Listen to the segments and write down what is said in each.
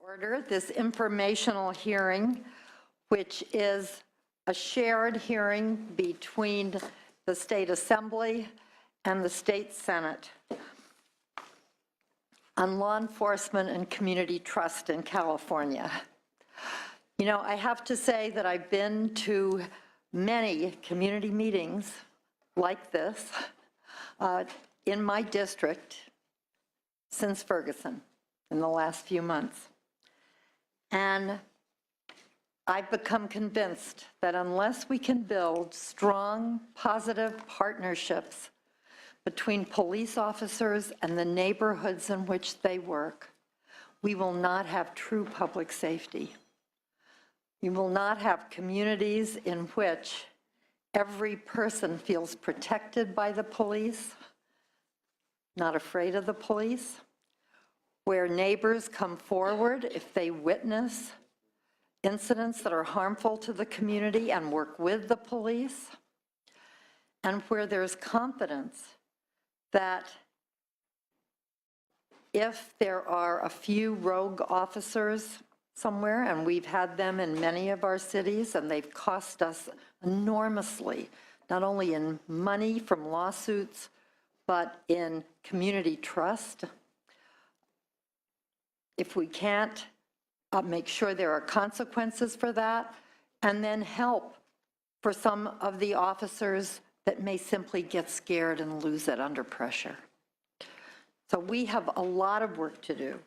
Order this informational hearing, which is a shared hearing between the State Assembly and the State Senate on law enforcement and community trust in California. You know, I have to say that I've been to many community meetings like this in my district since Ferguson in the last few months. And I've become convinced that unless we can build strong, positive partnerships between police officers and the neighborhoods in which they work, we will not have true public safety. We will not have communities in which every person feels protected by the police, not afraid of the police, where neighbors come forward if they witness incidents that are harmful to the community and work with the police, and where there's confidence that if there are a few rogue officers somewhere, and we've had them in many of our cities, and they've cost us enormously, not only in money from lawsuits, but in community trust. If we can't make sure there are consequences for that, and then help for some of the officers that may simply get scared and lose it under pressure. So we have a lot of work to do.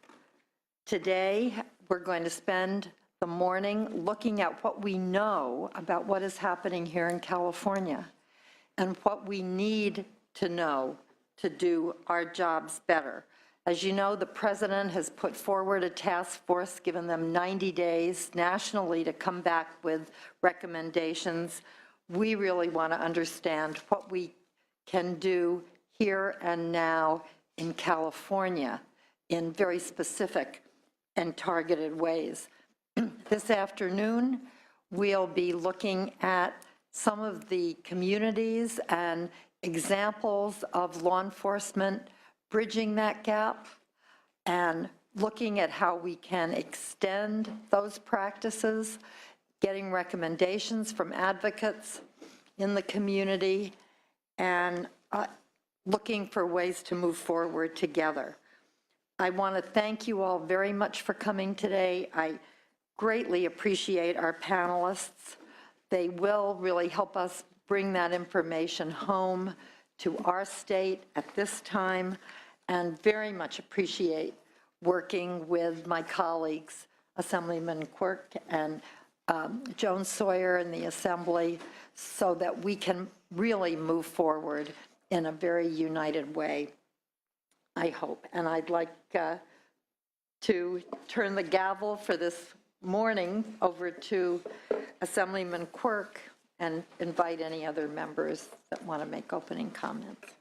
Today, we're going to spend the morning looking at what we know about what is happening here in California and what we need to know to do our jobs better. As you know, the president has put forward a task force, given them 90 days nationally to come back with recommendations. We really want to understand what we can do here and now in California in very specific and targeted ways. This afternoon, we'll be looking at some of the communities and examples of law enforcement bridging that gap and looking at how we can extend those practices, getting recommendations from advocates in the community, and looking for ways to move forward together. I want to thank you all very much for coming today. I greatly appreciate our panelists. They will really help us bring that information home to our state at this time, and very much appreciate working with my colleagues, Assemblyman Quirk and Joan Sawyer in the Assembly, so that we can really move forward in a very united way, I hope. And I'd like to turn the gavel for this morning over to Assemblyman Quirk and invite any other members that want to make opening comments.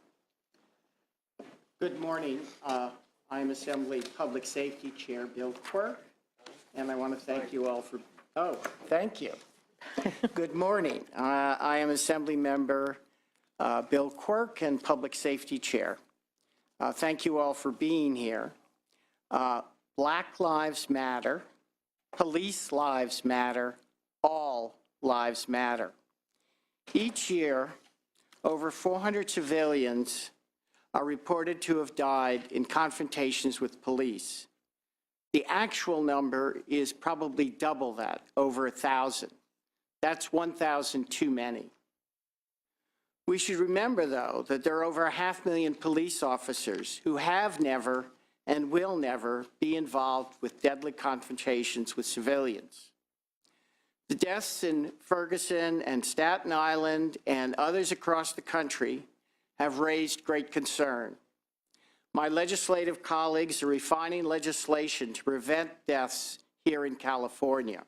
Good morning. I'm Assembly Public Safety Chair Bill Quirk, and I want to thank you all for, thank you. Good morning. I am Assembly Member Bill Quirk and Public Safety Chair. Thank you all for being here. Black Lives Matter, police lives matter, all lives matter. Each year, over 400 civilians are reported to have died in confrontations with police. The actual number is probably double that, over 1,000. That's 1,000 too many. We should remember, though, that there are over 500,000 police officers who have never and will never be involved with deadly confrontations with civilians. The deaths in Ferguson and Staten Island and others across the country have raised great concern. My legislative colleagues are refining legislation to prevent deaths here in California.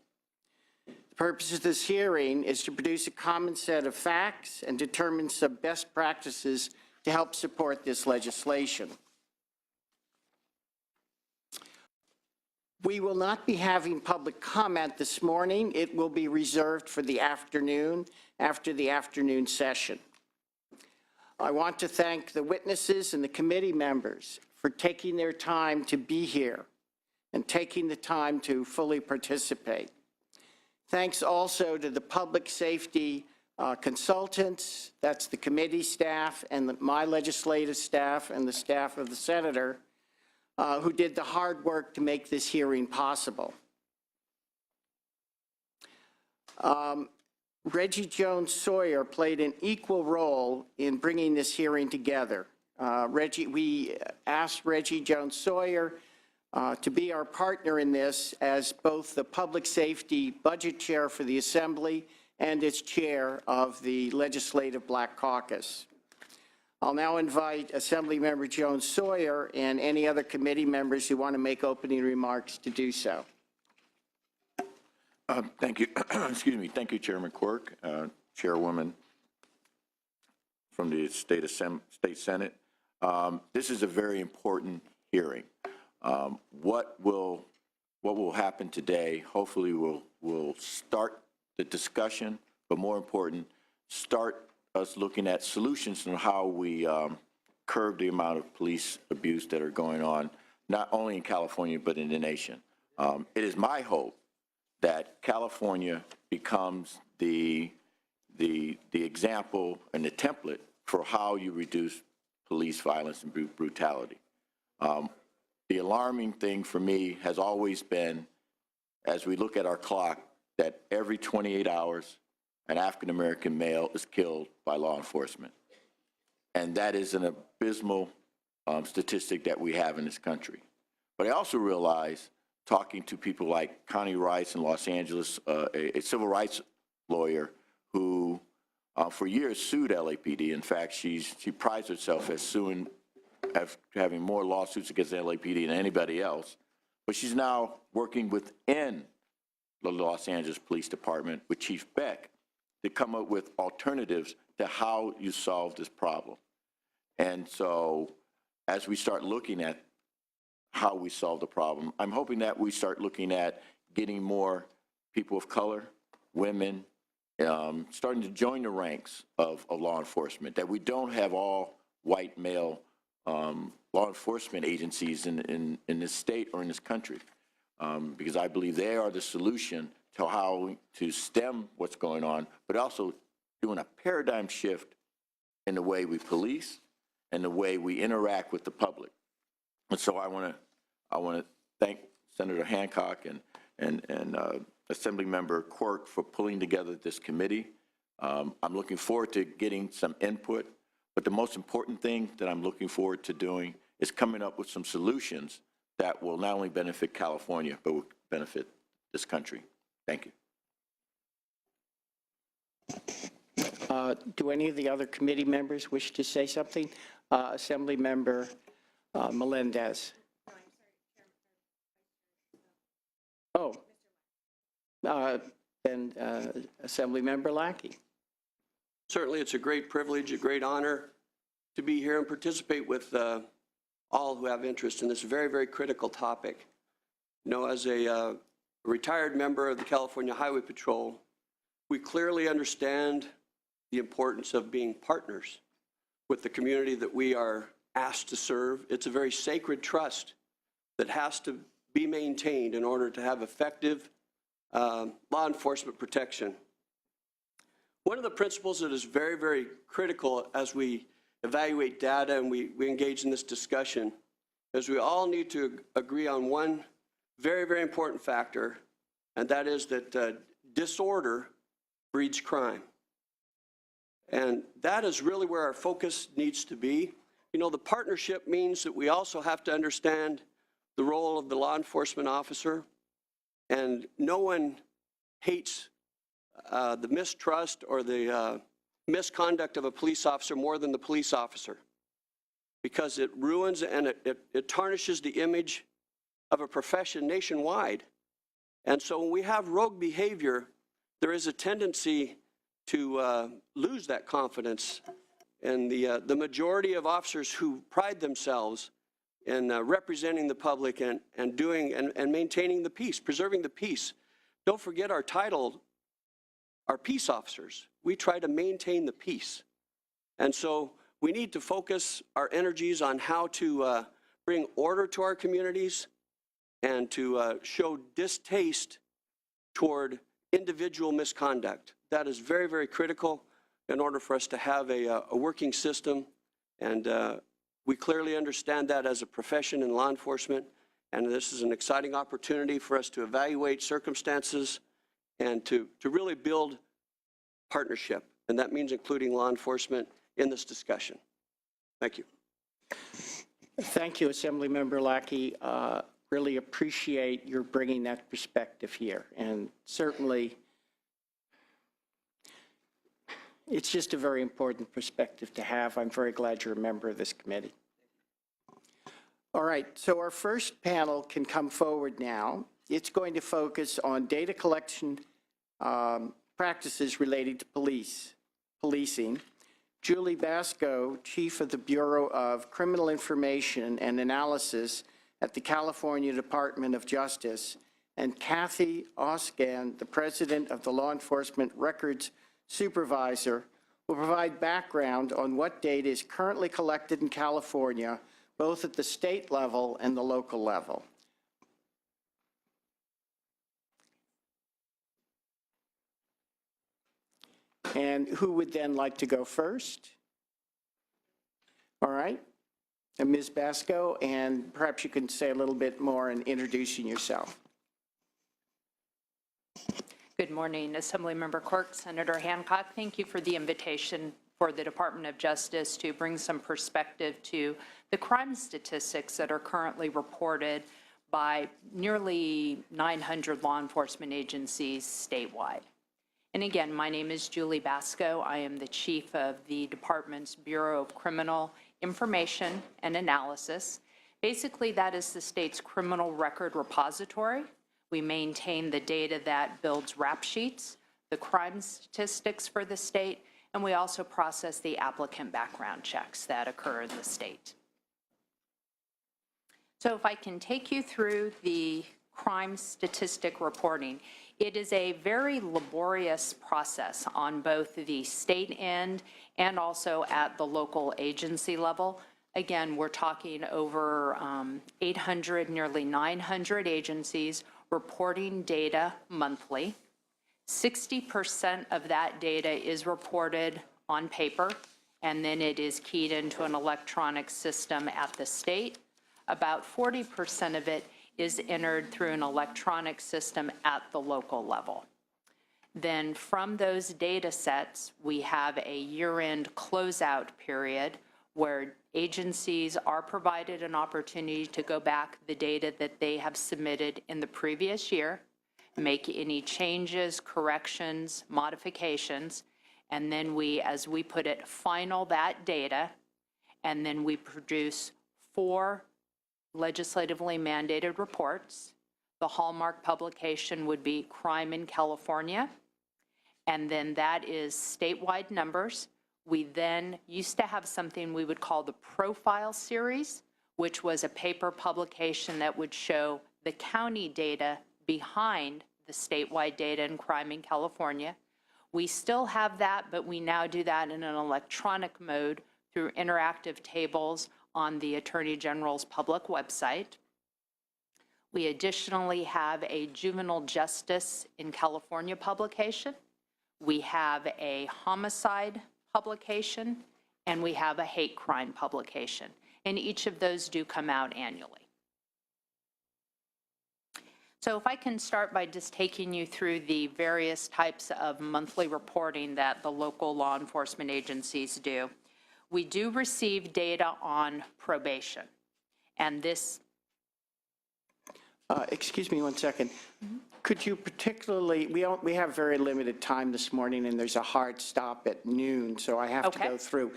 The purpose of this hearing is to produce a common set of facts and determine some best practices to help support this legislation. We will not be having public comment this morning. It will be reserved for the afternoon, after the afternoon session. I want to thank the witnesses and the committee members for taking their time to be here and taking the time to fully participate. Thanks also to the public safety consultants, that's the committee staff and my legislative staff and the staff of the senator, who did the hard work to make this hearing possible. Reggie Jones Sawyer played an equal role in bringing this hearing together. We asked Reggie Jones Sawyer to be our partner in this as both the Public Safety Budget Chair for the Assembly and its chair of the Legislative Black Caucus. I'll now invite Assemblymember Jones Sawyer and any other committee members who want to make opening remarks to do so. Thank you. Excuse me. Thank you, Chairman Quirk, Chairwoman from the State Senate. This is a very important hearing. What will happen today, hopefully will start the discussion, but more important, start us looking at solutions on how we curb the amount of police abuse that are going on, not only in California, but in the nation. It is my hope that California becomes the example and the template for how you reduce police violence and brutality. The alarming thing for me has always been, as we look at our clock, that every 28 hours, an African-American male is killed by law enforcement. And that is an abysmal statistic that we have in this country. But I also realize, talking to people like Connie Rice in Los Angeles, a civil rights lawyer who for years sued LAPD. In fact, she prides herself as having more lawsuits against the LAPD than anybody else. But she's now working within the Los Angeles Police Department with Chief Beck to come up with alternatives to how you solve this problem. And so as we start looking at how we solve the problem, I'm hoping that we start looking at getting more people of color, women, starting to join the ranks of law enforcement, that we don't have all white male law enforcement agencies in this state or in this country, because I believe they are the solution to how to stem what's going on, but also doing a paradigm shift in the way we police and the way we interact with the public. And so I want to thank Senator Hancock and Assemblymember Quirk for pulling together this committee. I'm looking forward to getting some input, but the most important thing that I'm looking forward to doing is coming up with some solutions that will not only benefit California, but will benefit this country. Thank you. Do any of the other committee members wish to say something? Assemblymember Melendez. Oh, and Assemblymember Lackey. Certainly, it's a great privilege, a great honor to be here and participate with all who have interest in this very, very critical topic. You know, as a retired member of the California Highway Patrol, we clearly understand the importance of being partners with the community that we are asked to serve. It's a very sacred trust that has to be maintained in order to have effective law enforcement protection. One of the principles that is very, very critical as we evaluate data and we engage in this discussion is we all need to agree on one very, very important factor, and that is that disorder breeds crime. And that is really where our focus needs to be. You know, the partnership means that we also have to understand the role of the law enforcement officer, and no one hates the mistrust or the misconduct of a police officer more than the police officer, because it ruins and it tarnishes the image of a profession nationwide. And so when we have rogue behavior, there is a tendency to lose that confidence. And the majority of officers who pride themselves in representing the public and doing and maintaining the peace, preserving the peace. Don't forget our title, our peace officers. We try to maintain the peace. And so we need to focus our energies on how to bring order to our communities, and to show distaste toward individual misconduct. That is very, very critical in order for us to have a working system. And we clearly understand that as a profession in law enforcement. And this is an exciting opportunity for us to evaluate circumstances and to really build partnership. And that means including law enforcement in this discussion. Thank you. Thank you, Assemblymember Lackey. Really appreciate your bringing that perspective here. And certainly, it's just a very important perspective to have. I'm very glad you're a member of this committee. All right, so our first panel can come forward now. It's going to focus on data collection practices related to policing. Julie Basco, Chief of the Bureau of Criminal Information and Analysis at the California Department of Justice, and Kathy Oskan, the President of the Law Enforcement Records Supervisor, will provide background on what data is currently collected in California, both at the state level and the local level. And who would then like to go first? All right. And Ms. Basco, and perhaps you can say a little bit more in introducing yourself. Good morning, Assemblymember Quirk, Senator Hancock. Thank you for the invitation for the Department of Justice to bring some perspective to the crime statistics that are currently reported by nearly 900 law enforcement agencies statewide. And again, my name is Julie Basco. I am the Chief of the Department's Bureau of Criminal Information and Analysis. Basically, that is the state's criminal record repository. We maintain the data that builds rap sheets, the crime statistics for the state, and we also process the applicant background checks that occur in the state. So if I can take you through the crime statistic reporting, it is a very laborious process on both the state end and also at the local agency level. Again, we're talking over 800, nearly 900 agencies reporting data monthly. 60% of that data is reported on paper, and then it is keyed into an electronic system at the state. About 40% of it is entered through an electronic system at the local level. Then from those data sets, we have a year-end closeout period where agencies are provided an opportunity to go back the data that they have submitted in the previous year, make any changes, corrections, modifications, and then we, as we put it, final that data, and then we produce 4 legislatively mandated reports. The hallmark publication would be Crime in California, and then that is statewide numbers. We then used to have something we would call the profile series, which was a paper publication that would show the county data behind the statewide data in crime in California. We still have that, but we now do that in an electronic mode through interactive tables on the Attorney General's public website. We additionally have a juvenile justice in California publication. We have a homicide publication, and we have a hate crime publication. And each of those do come out annually. So if I can start by just taking you through the various types of monthly reporting that the local law enforcement agencies do. We do receive data on probation, and this... Excuse me one second. Could you particularly, we have very limited time this morning, and there's a hard stop at noon, so I have to go through.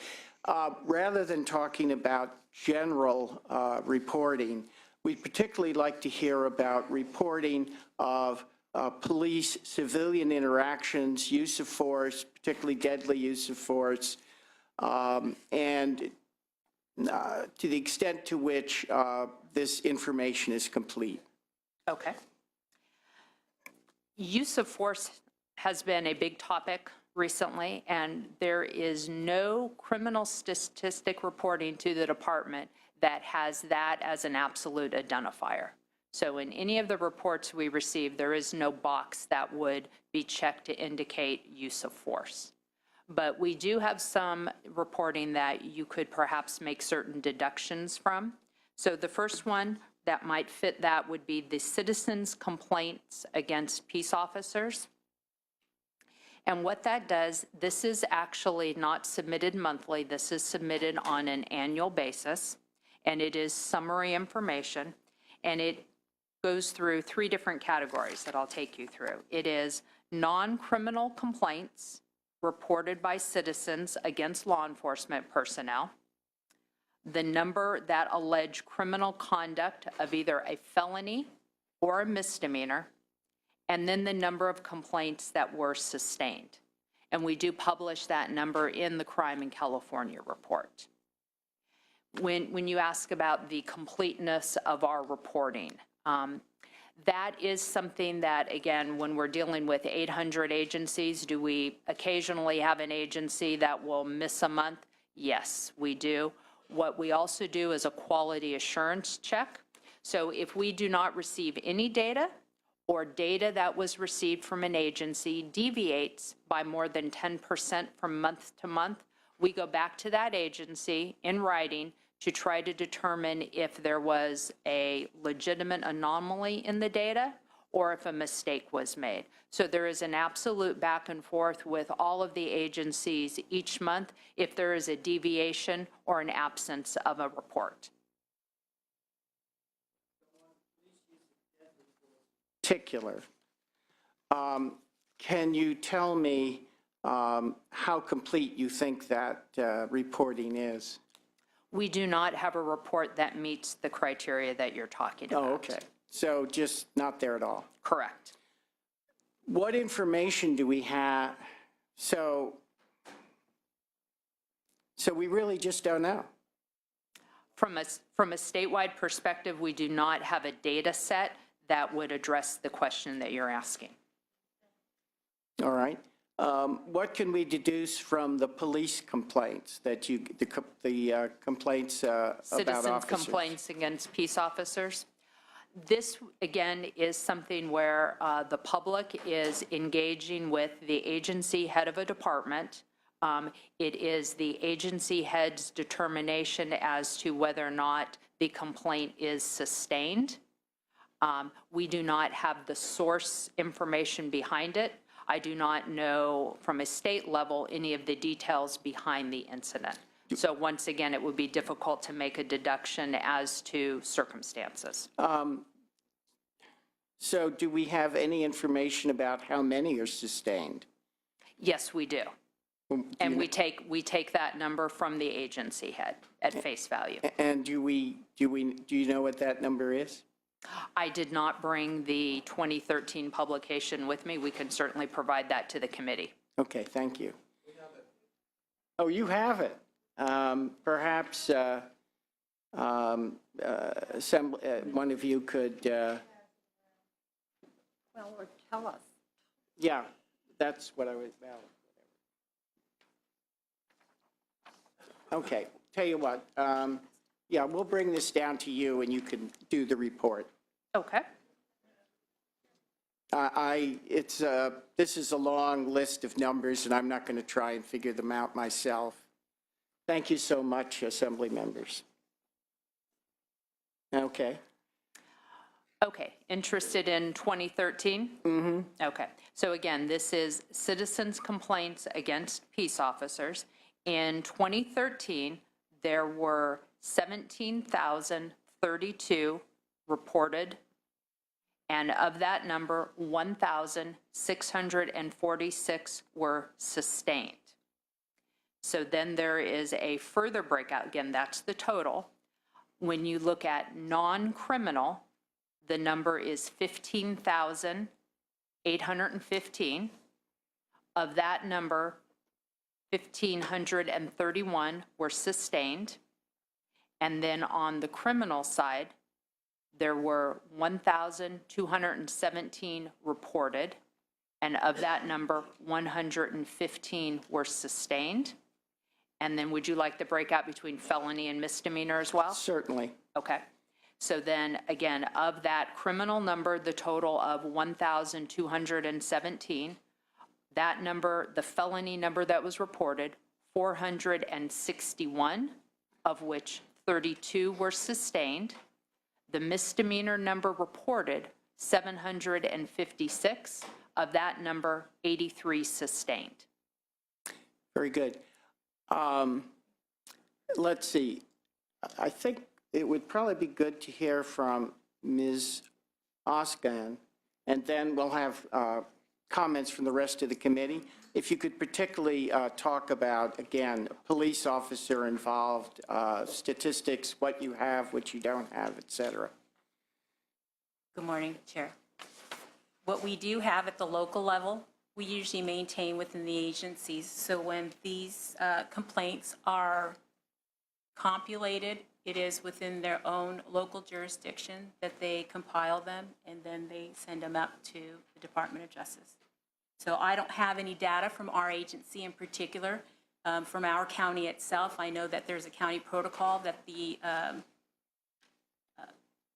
Rather than talking about general reporting, we'd particularly like to hear about reporting of police-civilian interactions, use of force, particularly deadly use of force, and to the extent to which this information is complete. Okay. Use of force has been a big topic recently, and there is no criminal statistic reporting to the department that has that as an absolute identifier. So in any of the reports we receive, there is no box that would be checked to indicate use of force. But we do have some reporting that you could perhaps make certain deductions from. So the first one that might fit that would be the citizens' complaints against peace officers. And what that does, this is actually not submitted monthly, this is submitted on an annual basis, and it is summary information, and it goes through 3 different categories that I'll take you through. It is non-criminal complaints reported by citizens against law enforcement personnel, the number that allege criminal conduct of either a felony or a misdemeanor, and then the number of complaints that were sustained. And we do publish that number in the Crime in California report. When you ask about the completeness of our reporting, that is something that, again, when we're dealing with 800 agencies, do we occasionally have an agency that will miss a month? Yes, we do. What we also do is a quality assurance check. So if we do not receive any data, or data that was received from an agency deviates by more than 10% from month to month, we go back to that agency in writing to try to determine if there was a legitimate anomaly in the data or if a mistake was made. So there is an absolute back and forth with all of the agencies each month if there is a deviation or an absence of a report. Particular. Can you tell me how complete you think that reporting is? We do not have a report that meets the criteria that you're talking about. Oh, okay. So just not there at all. Correct. What information do we have? So we really just don't know. From a statewide perspective, we do not have a data set that would address the question that you're asking. All right. What can we deduce from the police complaints that the complaints about Citizens' officers? complaints against peace officers. This, again, is something where the public is engaging with the agency head of a department. It is the agency head's determination as to whether or not the complaint is sustained. We do not have the source information behind it. I do not know from a state level any of the details behind the incident. So once again, it would be difficult to make a deduction as to circumstances. So do we have any information about how many are sustained? Yes, we do. And we take that number from the agency head at face value. And do you know what that number is? I did not bring the 2013 publication with me. We can certainly provide that to the committee. Okay, thank you. Oh, you have it. Perhaps one of you could, Well, or tell us. yeah, that's what I was, okay, tell you what, yeah, we'll bring this down to you and you can do the report. Okay. This is a long list of numbers and I'm not going to try and figure them out myself. Thank you so much, Assembly members. Okay. Okay, interested in 2013? Mm-hmm. Okay, so again, this is citizens' complaints against peace officers. In 2013, there were 17,032 reported, and of that number, 1,646 were sustained. So then there is a further breakout. Again, that's the total. When you look at non-criminal, the number is 15,815. Of that number, 1,531 were sustained. And then on the criminal side, there were 1,217 reported. And of that number, 115 were sustained. And then would you like the breakout between felony and misdemeanor as well? Certainly. Okay. So then, again, of that criminal number, the total of 1,217, that number, the felony number that was reported, 461, of which 32 were sustained. The misdemeanor number reported, 756. Of that number, 83 sustained. Very good. Let's see. I think it would probably be good to hear from Ms. Oskan, and then we'll have comments from the rest of the committee. If you could particularly talk about, again, police officer involved, statistics, what you have, what you don't have, et cetera. Good morning, Chair. What we do have at the local level, we usually maintain within the agencies. So when these complaints are compulated, it is within their own local jurisdiction that they compile them, and then they send them up to the Department of Justice. So I don't have any data from our agency in particular. From our county itself, I know that there's a county protocol that the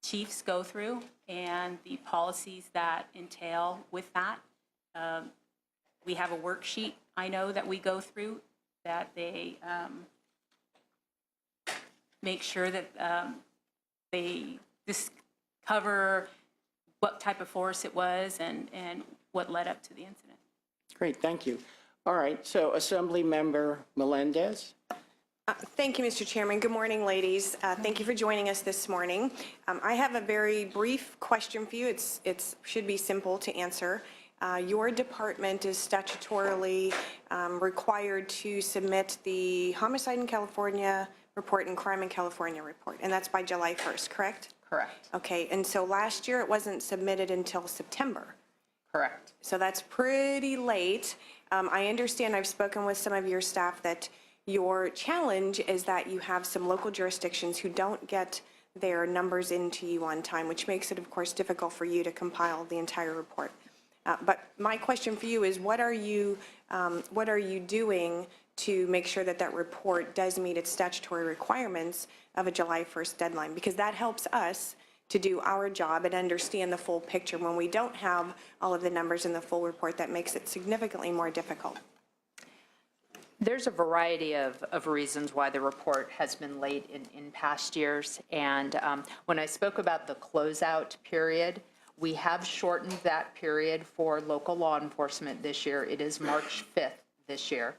chiefs go through and the policies that entail with that. We have a worksheet, I know, that we go through that they make sure that they discover what type of force it was and what led up to the incident. Great, thank you. All right, so Assembly Member Melendez. Thank you, Mr. Chairman. Good morning, ladies. Thank you for joining us this morning. I have a very brief question for you. It should be simple to answer. Your department is statutorily required to submit the Homicide in California report and Crime in California report, and that's by July 1st, correct? Correct. Okay, and so last year it wasn't submitted until September. Correct. So that's pretty late. I understand, I've spoken with some of your staff, that your challenge is that you have some local jurisdictions who don't get their numbers into you on time, which makes it, of course, difficult for you to compile the entire report. But my question for you is, what are you doing to make sure that that report does meet its statutory requirements of a July 1st deadline? Because that helps us to do our job and understand the full picture. When we don't have all of the numbers in the full report, that makes it significantly more difficult. There's a variety of reasons why the report has been late in past years. And when I spoke about the closeout period, we have shortened that period for local law enforcement this year. It is March 5th this year.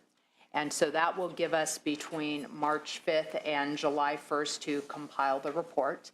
And so that will give us between March 5th and July 1st to compile the report.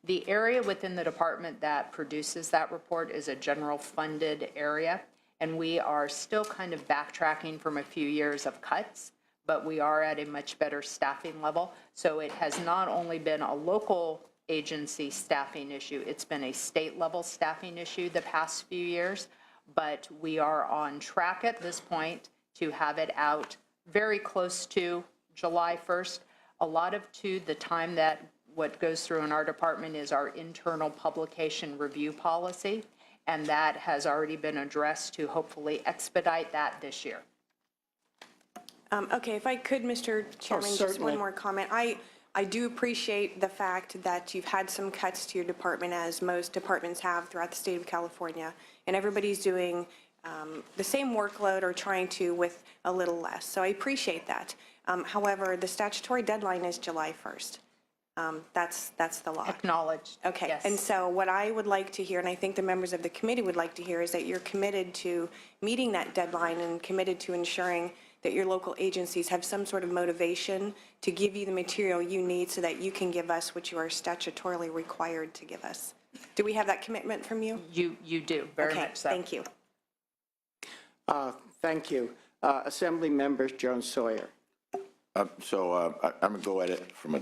The area within the department that produces that report is a general funded area. And we are still kind of backtracking from a few years of cuts, but we are at a much better staffing level. So it has not only been a local agency staffing issue, it's been a state level staffing issue the past few years, but we are on track at this point to have it out very close to July 1st. A lot of the time that what goes through in our department is our internal publication review policy. And that has already been addressed to hopefully expedite that this year. Okay, if I could, Mr. Chairman, just certainly. one more comment. I do appreciate the fact that you've had some cuts to your department, as most departments have throughout the state of California, and everybody's doing the same workload or trying to with a little less. So I appreciate that. However, the statutory deadline is July 1st. That's the law. Acknowledged. Okay, Yes. and so what I would like to hear, and I think the members of the committee would like to hear, is that you're committed to meeting that deadline and committed to ensuring that your local agencies have some sort of motivation to give you the material you need so that you can give us what you are statutorily required to give us. Do we have that commitment from you? You do, very Okay, much so. thank you. Thank you. Assembly Members Jones Sawyer. I'm going to go at it from a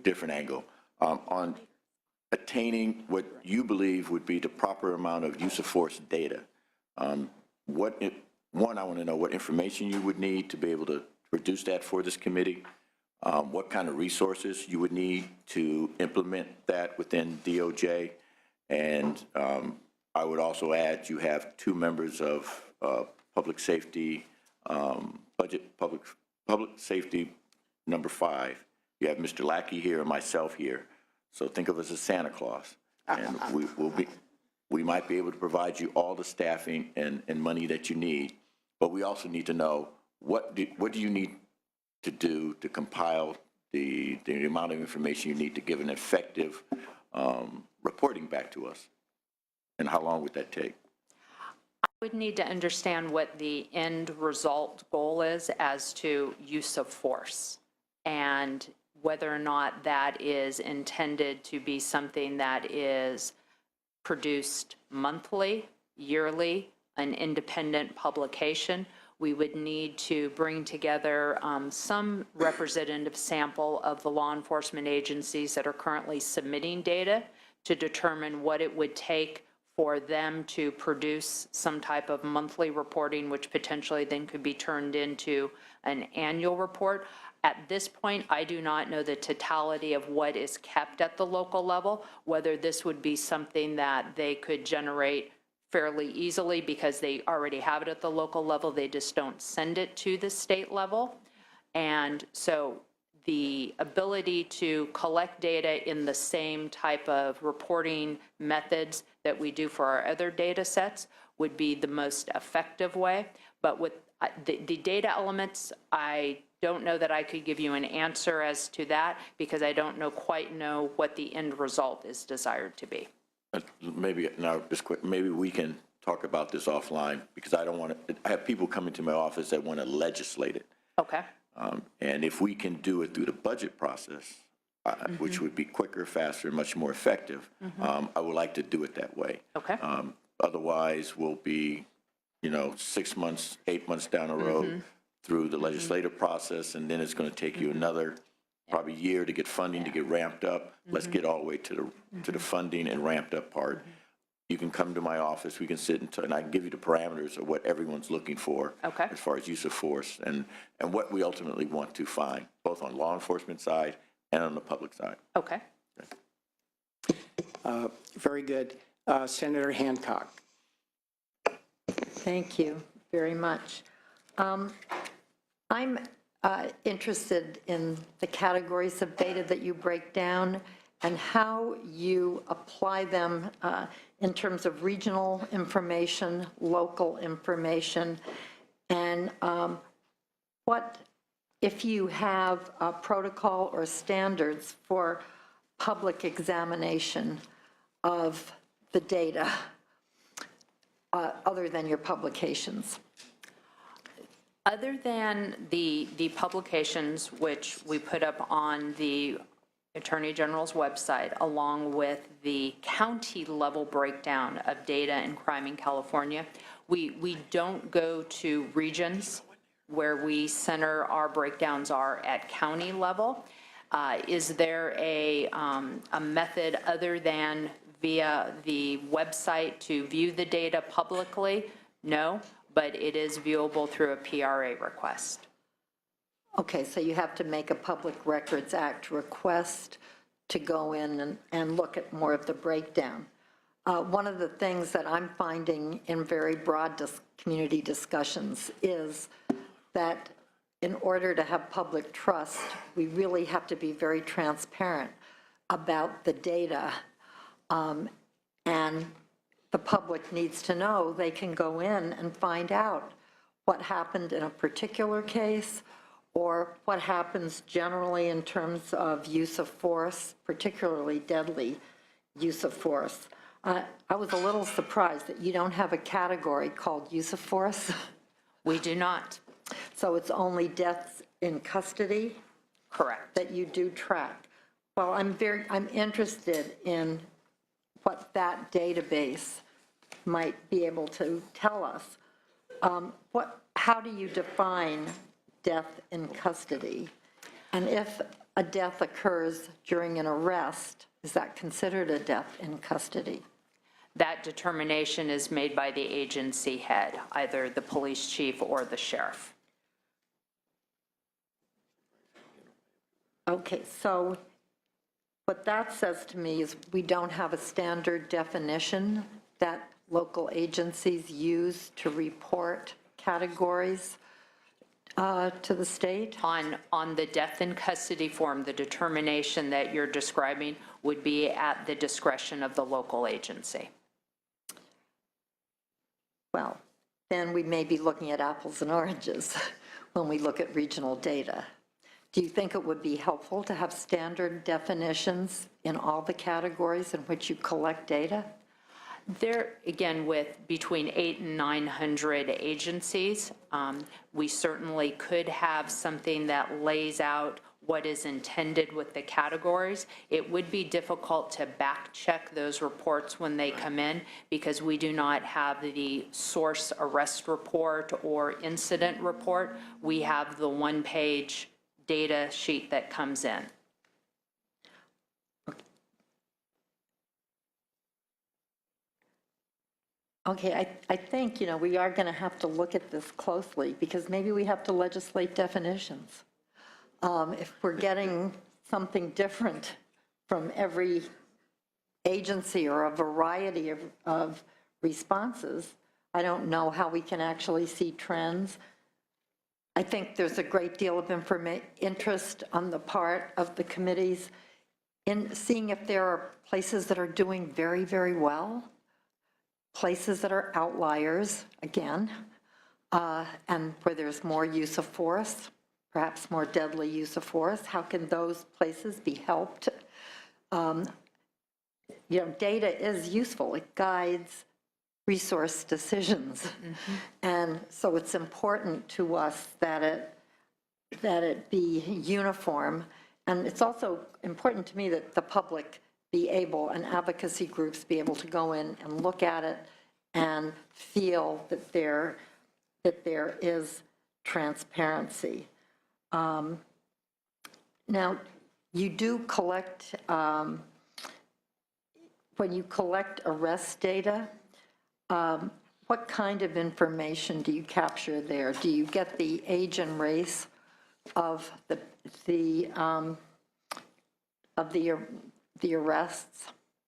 different angle. On attaining what you believe would be the proper amount of use of force data, I want to know what information you would need to be able to produce that for this committee, what kind of resources you would need to implement that within DOJ, and I would also add you have two members of public safety, public safety number 5. You have Mr. Lackey here and myself here. So think of us as Santa Claus. And we might be able to provide you all the staffing and money that you need, but we also need to know what do you need to do to compile the amount of information you need to give an effective reporting back to us? And how long would that take? I would need to understand what the end result goal is as to use of force, and whether or not that is intended to be something that is produced monthly, yearly, an independent publication. We would need to bring together some representative sample of the law enforcement agencies that are currently submitting data to determine what it would take for them to produce some type of monthly reporting, which potentially then could be turned into an annual report. At this point, I do not know the totality of what is kept at the local level, whether this would be something that they could generate fairly easily because they already have it at the local level, they just don't send it to the state level. And so the ability to collect data in the same type of reporting methods that we do for our other data sets would be the most effective way. But with the data elements, I don't know that I could give you an answer as to that because I don't quite know what the end result is desired to be. Maybe now, just quick, maybe we can talk about this offline because I don't want to. I have people coming to my office that want to legislate it, Okay. and if we can do it through the budget process, which would be quicker, faster, and much more effective, I would like to do it that way. Okay. Otherwise, we'll be, 6 months, 8 months down the road through the legislative process, and then it's going to take you another probably year to get funding to get ramped up. Let's get all the way to the funding and ramped up part. You can come to my office, we can sit and I can give you the parameters of what everyone's looking for Okay. as far as use of force and what we ultimately want to find, both on law enforcement side and on the public side. Okay. Very good. Senator Hancock. Thank you very much. I'm interested in the categories of data that you break down and how you apply them in terms of regional information, local information, and what, if you have a protocol or standards for public examination of the data other than your publications. Other than the publications which we put up on the Attorney General's website, along with the county level breakdown of data in crime in California, we don't go to regions where we center our breakdowns are at county level. Is there a method other than via the website to view the data publicly? No, but it is viewable through a PRA request. Okay, so you have to make a Public Records Act request to go in and look at more of the breakdown. One of the things that I'm finding in very broad community discussions is that in order to have public trust, we really have to be very transparent about the data, and the public needs to know they can go in and find out what happened in a particular case or what happens generally in terms of use of force, particularly deadly use of force. I was a little surprised that you don't have a category called use of force. We do not. So it's only deaths in custody Correct. that you do track. Well, I'm interested in what that database might be able to tell us. How do you define death in custody? And if a death occurs during an arrest, is that considered a death in custody? That determination is made by the agency head, either the police chief or the sheriff. Okay, so what that says to me is we don't have a standard definition that local agencies use to report categories. to the state? On the death in custody form, the determination that you're describing would be at the discretion of the local agency. Well, then we may be looking at apples and oranges when we look at regional data. Do you think it would be helpful to have standard definitions in all the categories in which you collect data? There, again, with between 800 and 900 agencies, we certainly could have something that lays out what is intended with the categories. It would be difficult to back check those reports when they come in because we do not have the source arrest report or incident report. We have the one-page data sheet that comes in. Okay, I think, we are going to have to look at this closely because maybe we have to legislate definitions. If we're getting something different from every agency or a variety of responses, I don't know how we can actually see trends. I think there's a great deal of interest on the part of the committees in seeing if there are places that are doing very, very well, places that are outliers, again, and where there's more use of force, perhaps more deadly use of force. How can those places be helped? Data is useful. It guides resource decisions. And so it's important to us that it be uniform. And it's also important to me that the public be able, and advocacy groups be able to go in and look at it and feel that there is transparency. Now, you do collect, when you collect arrest data, what kind of information do you capture there? Do you get the age and race of the arrests?